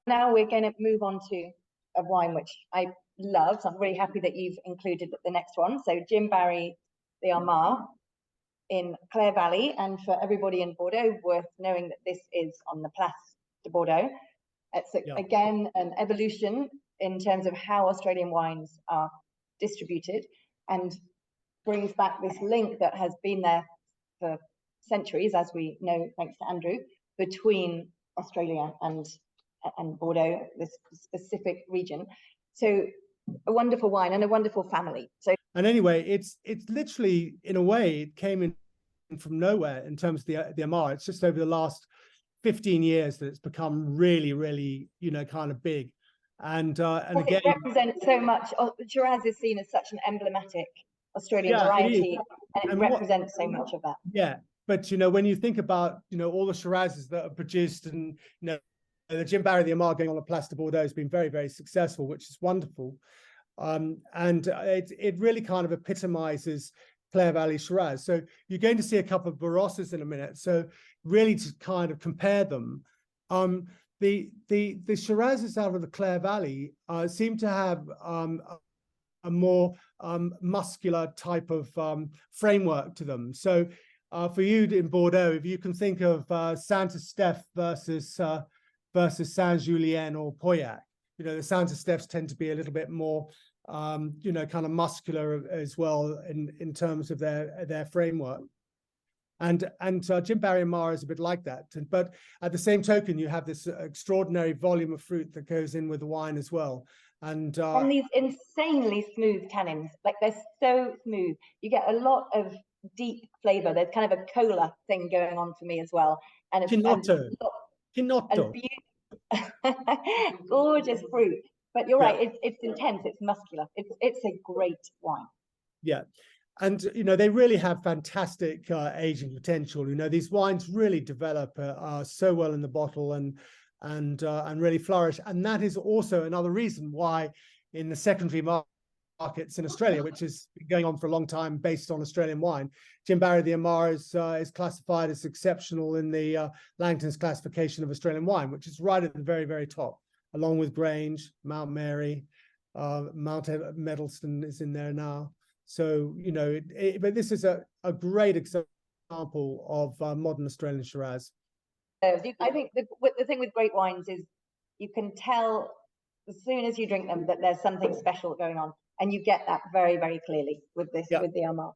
Now we're going to move on to a wine which I love. So I'm really happy that you've included the next one. So Jim Barry, the Armagh in Clare Valley. And for everybody in Bordeaux, worth knowing that this is on the Place de Bordeaux. It's, again, an evolution in terms of how Australian wines are distributed, and brings back this link that has been there for centuries, as we know, thanks to Andrew, between Australia and Bordeaux, this specific region. So a wonderful wine and a wonderful family. So, and anyway, it's literally, in a way, it came in from nowhere in terms of the Armagh. It's just over the last 15 years that it's become really, really, kind of big. And again, it represents so much. Shiraz is seen as such an emblematic Australian variety, and it represents so much of that. Yeah, but when you think about all the Shirazes that are produced, and the Jim Barry, the Armagh going on the Place de Bordeaux has been very, very successful, which is wonderful. And it really kind of epitomizes Clare Valley Shiraz. So you're going to see a couple of Barosas in a minute. So really to kind of compare them, the Shirazes out of the Clare Valley seem to have a more muscular type of framework to them. So for you in Bordeaux, if you can think of Saint-Estèphe versus Saint-Julien or Pauillac, the Saint-Estèphes tend to be a little bit more, kind of muscular as well in terms of their framework. And Jim Barry Armagh is a bit like that. But at the same token, you have this extraordinary volume of fruit that goes in with the wine as well. And these insanely smooth tannins, like they're so smooth. You get a lot of deep flavor. There's kind of a cola thing going on for me as well. And Pinotto. Gorgeous fruit. But you're right, it's intense, it's muscular. It's a great wine. Yeah. And they really have fantastic aging potential. These wines really develop so well in the bottle and really flourish. And that is also another reason why in the secondary markets in Australia, which is going on for a long time based on Australian wine, Jim Barry the Armagh is classified as exceptional in the Langton's classification of Australian wine, which is right at the very, very top, along with Grange, Mount Mary, Mount Meddleston is in there now. So, but this is a great example of modern Australian Shiraz. I think the thing with great wines is you can tell as soon as you drink them that there's something special going on, and you get that very, very clearly with this, with the Armagh.